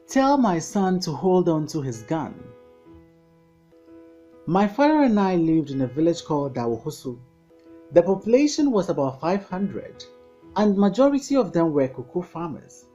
Tell my son to hold on to his gun. My father and I lived in a village called Dawohusu. The population was about 500, and majority of them were cocoa farmers.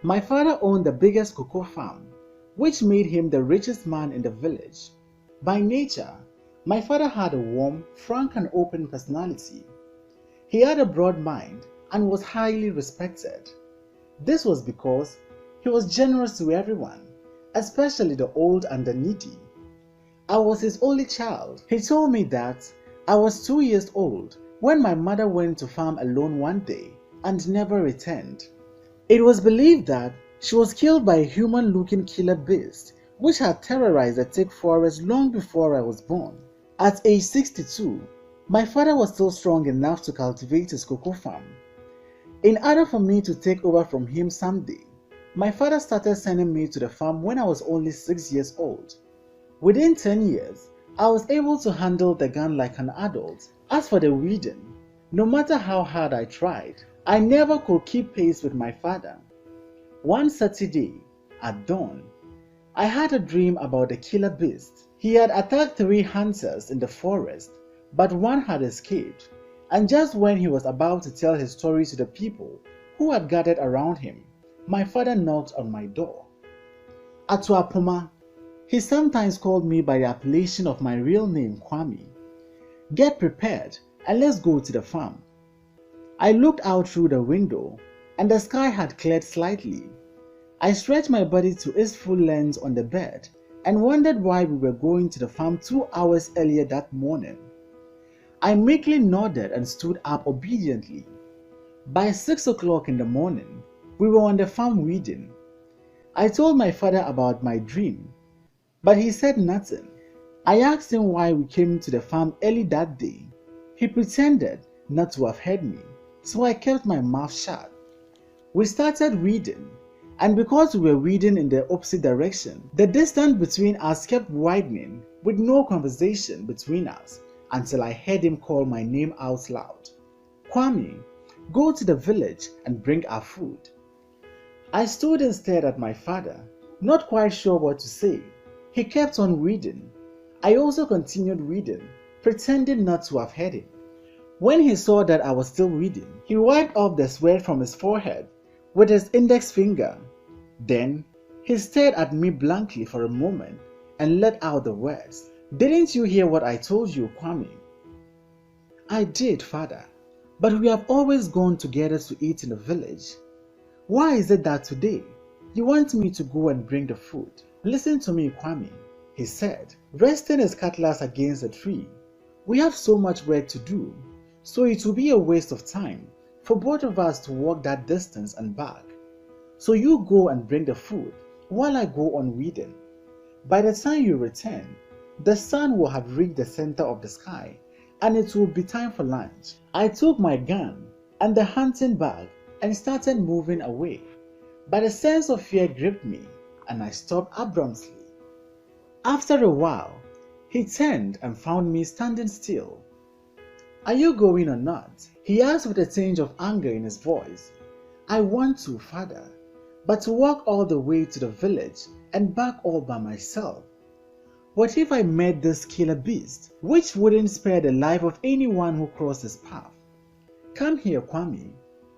My father owned the biggest cocoa farm, which made him the richest man in the village. By nature, my father had a warm, frank and open personality. He had a broad mind and was highly respected. This was because he was generous to everyone, especially the old and the needy. I was his only child. He told me that I was 2 years old when my mother went to farm alone one day and never returned. It was believed that she was killed by a human-looking killer beast which had terrorized the thick forest long before I was born. At age 62, my father was still strong enough to cultivate his cocoa farm. In order for me to take over from him someday, my father started sending me to the farm when I was only 6 years old. Within 10 years, I was able to handle the gun like an adult. As for the weeding, no matter how hard I tried, I never could keep pace with my father. One Saturday, at dawn, I had a dream about the killer beast. He had attacked 3 hunters in the forest, but one had escaped, and just when he was about to tell his story to the people who had gathered around him, my father knocked on my door. Atuapoma. He sometimes called me by the appellation of my real name, Kwame. Get prepared and let's go to the farm. I looked out through the window and the sky had cleared slightly. I stretched my body to its full length on the bed and wondered why we were going to the farm 2 hours earlier that morning. I meekly nodded and stood up obediently. By 6 o'clock in the morning, we were on the farm weeding. I told my father about my dream, but he said nothing. I asked him why we came to the farm early that day. He pretended not to have heard me, so I kept my mouth shut. We started weeding, and because we were weeding in the opposite direction, the distance between us kept widening with no conversation between us until I heard him call my name out loud. Kwame, go to the village and bring our food. I stood and stared at my father, not quite sure what to say. He kept on weeding. I also continued weeding, pretending not to have heard him. When he saw that I was still weeding, he wiped off the sweat from his forehead with his index finger. Then, he stared at me blankly for a moment and let out the words, "Didn't you hear what I told you, Kwame?" I did, father, but we have always gone together to eat in the village. Why is it that today you want me to go and bring the food? Listen to me, Kwame, he said, resting his cutlass against a tree. We have so much work to do, so it will be a waste of time for both of us to walk that distance and back. So you go and bring the food while I go on weeding. By the time you return, the sun will have reached the center of the sky and it will be time for lunch. I took my gun and the hunting bag and started moving away, but a sense of fear gripped me and I stopped abruptly. After a while, he turned and found me standing still. "Are you going or not?" he asked with a tinge of anger in his voice. "I want to, father, but to walk all the way to the village and back all by myself. What if I met this killer beast, which wouldn't spare the life of anyone who crossed his path? Come here, Kwame,"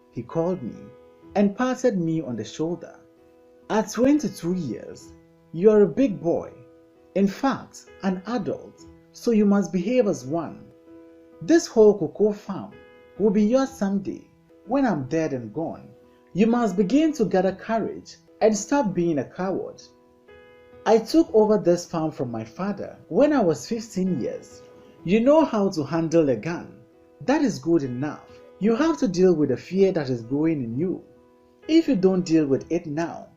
he called me and patted me on the shoulder. "At 22 years, you are a big boy, in fact, an adult, so you must behave as one. This whole cocoa farm will be yours someday when I'm dead and gone. You must begin to gather courage and stop being a coward. I took over this farm from my father when I was 15 years. You know how to handle a gun. That is good enough. You have to deal with the fear that is growing in you. If you don't deal with it now,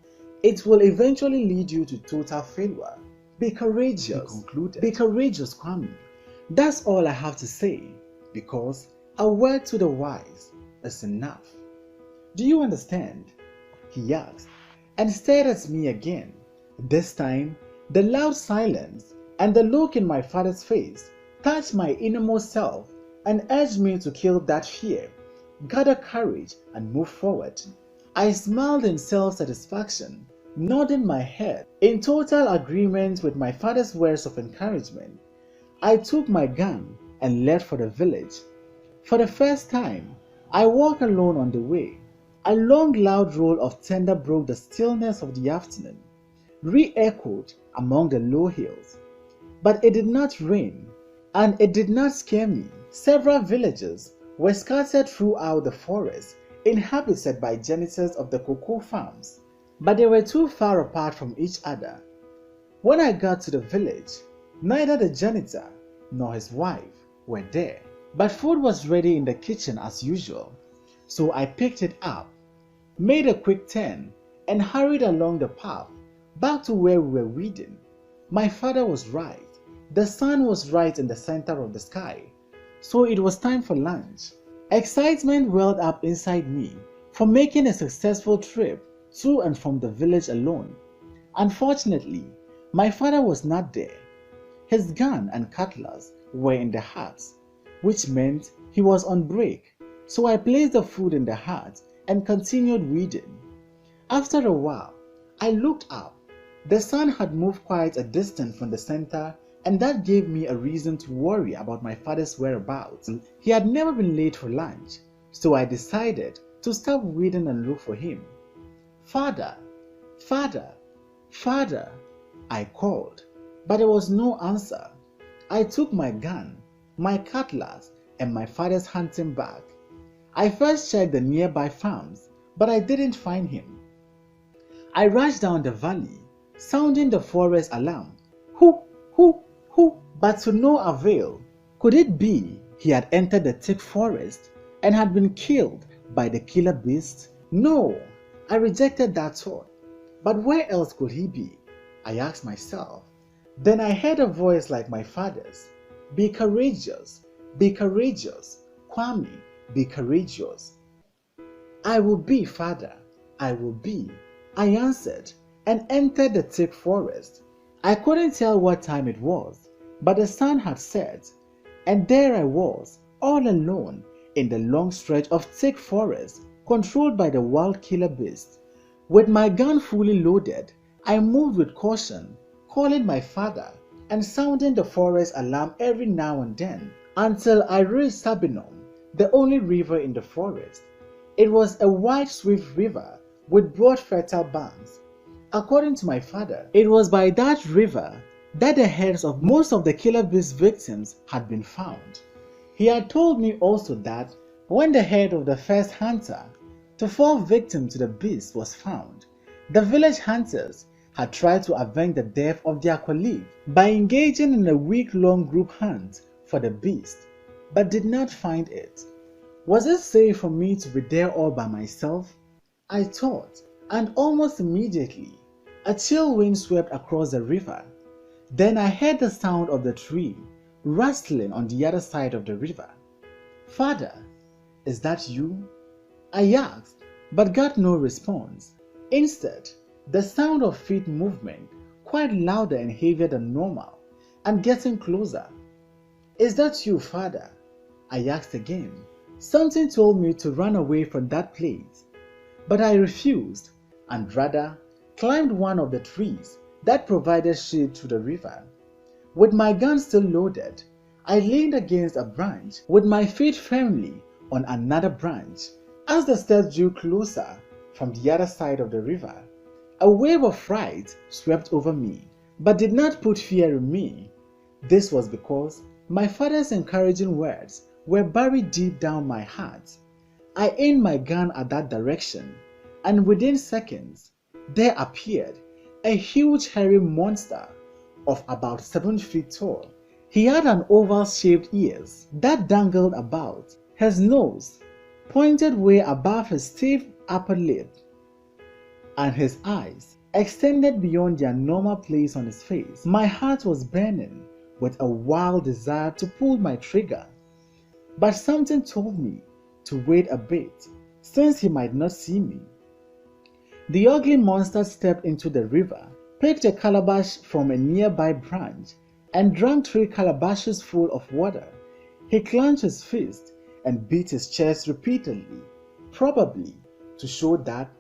it will eventually lead you to total failure. Be courageous," he concluded. "Be courageous, Kwame. That's all I have to say, because a word to the wise is enough. Do you understand?" he asked, and stared at me again. This time, the loud silence and the look in my father's face touched my innermost self and urged me to kill that fear, gather courage, and move forward. I smiled in self-satisfaction Nodding my head, in total agreement with my father's words of encouragement, I took my gun and left for the village. For the first time, I walked alone on the way. A long loud roll of thunder broke the stillness of the afternoon, re-echoed among the low hills. But it did not rain, and it did not scare me. Several villages were scattered throughout the forest, inhabited by janitors of the cocoa farms, but they were too far apart from each other. When I got to the village, neither the janitor nor his wife were there, but food was ready in the kitchen as usual, so I picked it up, made a quick turn, and hurried along the path back to where we were weeding. My father was right. The sun was right in the center of the sky, so it was time for lunch. Excitement welled up inside me for making a successful trip to and from the village alone. Unfortunately, my father was not there. His gun and cutlass were in the hut, which meant he was on break, so I placed the food in the hut and continued weeding. After a while, I looked up. The sun had moved quite a distance from the center, and that gave me a reason to worry about my father's whereabouts. He had never been late for lunch, so I decided to stop weeding and look for him. "Father, father, father," I called, but there was no answer. I took my gun, my cutlass, and my father's hunting bag. I first checked the nearby farms, but I didn't find him. I rushed down the valley, sounding the forest alarm. Hoo, hoo, hoo, but to no avail. Could it be he had entered the thick forest and had been killed by the killer beast? No, I rejected that thought. But where else could he be? I asked myself. Then I heard a voice like my father's. "Be courageous, Kwame, be courageous." "I will be, father, I will be," I answered, and entered the thick forest. I couldn't tell what time it was, but the sun had set, and there I was, all alone, in the long stretch of thick forest, controlled by the wild killer beast. With my gun fully loaded, I moved with caution, calling my father and sounding the forest alarm every now and then, until I reached Sabinum, the only river in the forest. It was a wide, swift river with broad, fertile banks. According to my father, it was by that river that the heads of most of the killer beast victims had been found. He had told me also that when the head of the first hunter to fall victim to the beast was found, the village hunters had tried to avenge the death of their colleague by engaging in a week-long group hunt for the beast, but did not find it. Was it safe for me to be there all by myself? I thought, and almost immediately, a chill wind swept across the river. Then I heard the sound of the tree rustling on the other side of the river. "Father, is that you?" I asked, but got no response. Instead, the sound of feet movement, quite louder and heavier than normal, and getting closer. "Is that you, father?" I asked again. Something told me to run away from that place, but I refused, and rather climbed one of the trees that provided shade to the river. With my gun still loaded, I leaned against a branch with my feet firmly on another branch. As the steps drew closer from the other side of the river, a wave of fright swept over me, but did not put fear in me. This was because my father's encouraging words were buried deep down my heart. I aimed my gun at that direction, and within seconds, there appeared a huge hairy monster of about 7 feet tall. He had an oval-shaped ears that dangled about. His nose pointed way above his stiff upper lip, and his eyes extended beyond their normal place on his face. My heart was burning with a wild desire to pull my trigger, but something told me to wait a bit, since he might not see me. The ugly monster stepped into the river, picked a calabash from a nearby branch, and drank 3 calabashes full of water. He clenched his fist and beat his chest repeatedly, probably to show that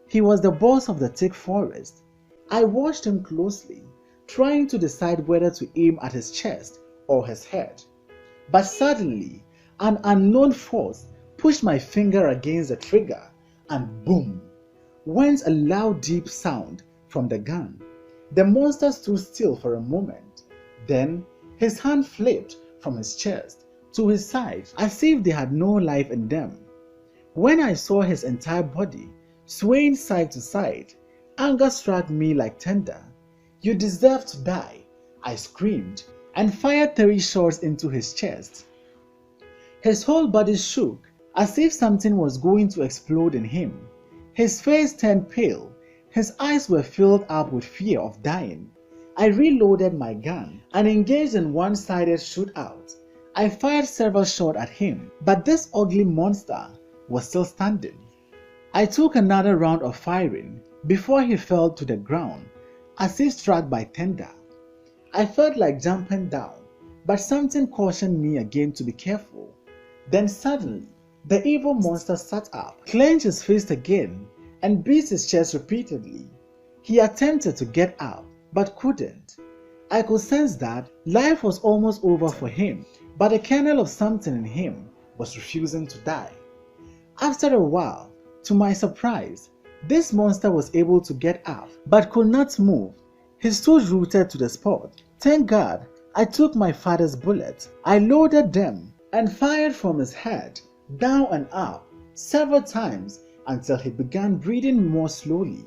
he was the boss of the thick forest. I watched him closely, trying to decide whether to aim at his chest or his head. But suddenly, an unknown force pushed my finger against the trigger, and boom, went a loud deep sound from the gun. The monster stood still for a moment. Then his hand flipped from his chest to his side as if they had no life in them. When I saw his entire body swaying side to side, anger struck me like thunder. "You deserve to die," I screamed, and fired 3 shots into his chest. His whole body shook as if something was going to explode in him. His face turned pale. His eyes were filled up with fear of dying. I reloaded my gun and engaged in one-sided shootout. I fired several shots at him, but this ugly monster was still standing. I took another round of firing before he fell to the ground, as if struck by thunder. I felt like jumping down, but something cautioned me again to be careful. Then suddenly, the evil monster sat up, clenched his fist again, and beat his chest repeatedly. He attempted to get up, but couldn't. I could sense that life was almost over for him, but a kernel of something in him was refusing to die. After a while, to my surprise, this monster was able to get up, but could not move. He stood rooted to the spot. Thank God, I took my father's bullets. I loaded them and fired from his head, down and up, several times until he began breathing more slowly.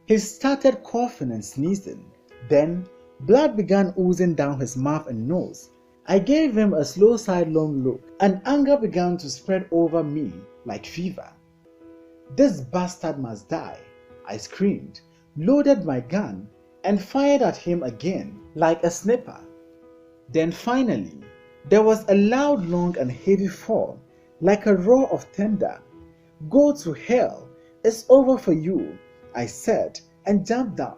He started coughing and sneezing. Then, blood began oozing down his mouth and nose. I gave him a slow sidelong look, and anger began to spread over me like fever. "This bastard must die," I screamed, loaded my gun, and fired at him again like a sniper. Then finally, there was a loud, long, and heavy fall, like a roar of thunder. "Go to hell, it's over for you," I said, and jumped down.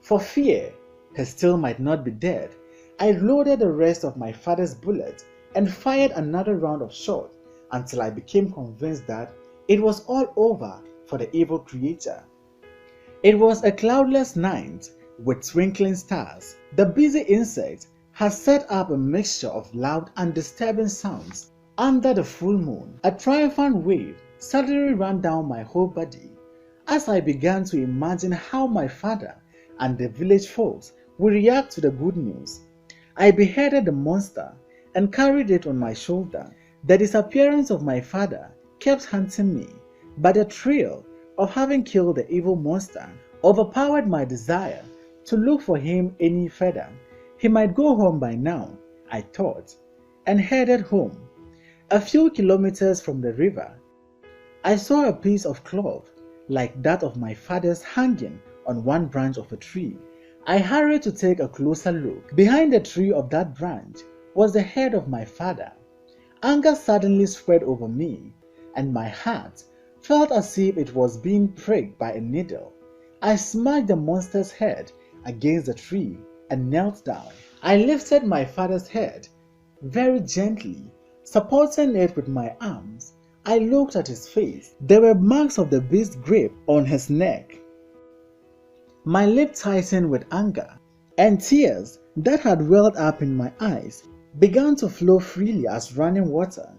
For fear he still might not be dead, I loaded the rest of my father's bullets and fired another round of shots until I became convinced that it was all over for the evil creature. It was a cloudless night with twinkling stars. The busy insect had set up a mixture of loud and disturbing sounds. Under the full moon, a triumphant wave suddenly ran down my whole body as I began to imagine how my father and the village folks would react to the good news. I beheaded the monster and carried it on my shoulder. The disappearance of my father kept haunting me, but the thrill of having killed the evil monster overpowered my desire to look for him any further. He might go home by now, I thought, and headed home. A few kilometers from the river, I saw a piece of cloth like that of my father's hanging on one branch of a tree. I hurried to take a closer look. Behind the tree of that branch was the head of my father. Anger suddenly spread over me, and my heart felt as if it was being pricked by a needle. I smashed the monster's head against the tree and knelt down. I lifted my father's head very gently, supporting it with my arms. I looked at his face. There were marks of the beast's grip on his neck. My lip tightened with anger, and tears that had welled up in my eyes began to flow freely as running water.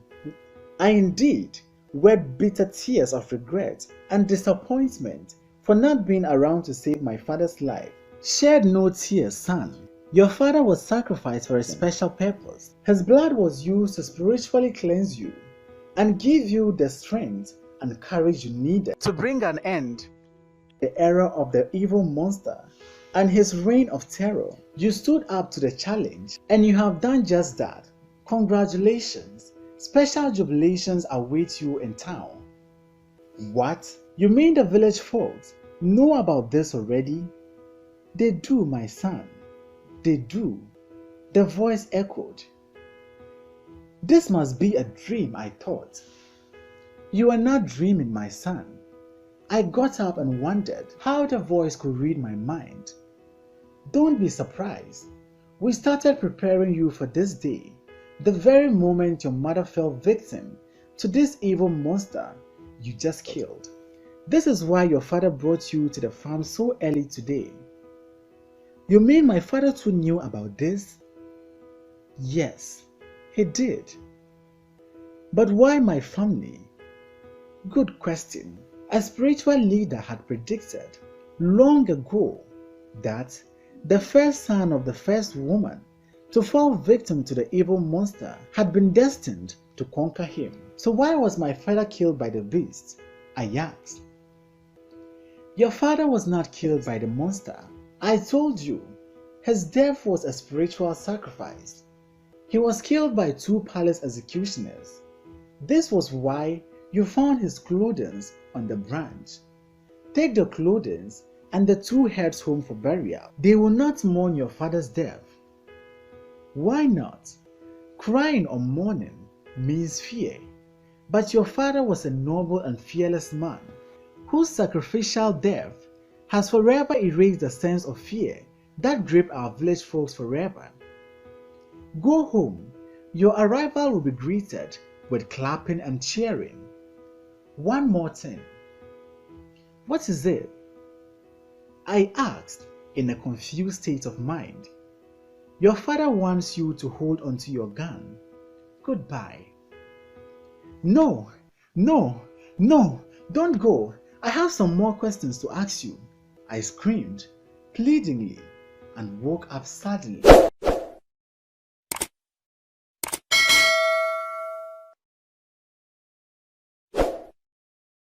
I indeed wept bitter tears of regret and disappointment for not being around to save my father's life. "Shed no tears, son. Your father was sacrificed for a special purpose. His blood was used to spiritually cleanse you and give you the strength and courage you needed to bring an end to the era of the evil monster and his reign of terror. You stood up to the challenge, and you have done just that. Congratulations. Special jubilations await you in town." "What? You mean the village folks know about this already?" "They do, my son. They do," the voice echoed. This must be a dream, I thought. "You are not dreaming, my son." I got up and wondered how the voice could read my mind. "Don't be surprised. We started preparing you for this day, the very moment your mother fell victim to this evil monster you just killed. This is why your father brought you to the farm so early today. You mean my father too knew about this? Yes, he did. But why my family? Good question. A spiritual leader had predicted long ago that the first son of the first woman to fall victim to the evil monster had been destined to conquer him. So why was my father killed by the beast? I asked. Your father was not killed by the monster. I told you, his death was a spiritual sacrifice. He was killed by 2 palace executioners. This was why you found his clothing on the branch. Take the clothing and the 2 heads home for burial. They will not mourn your father's death. Why not? Crying or mourning means fear. But your father was a noble and fearless man whose sacrificial death has forever erased the sense of fear that gripped our village folks forever. Go home. Your arrival will be greeted with clapping and cheering. One more thing. What is it? I asked in a confused state of mind. Your father wants you to hold onto your gun. Goodbye. No, no, no, don't go. I have some more questions to ask you. I screamed, pleadingly, and woke up suddenly.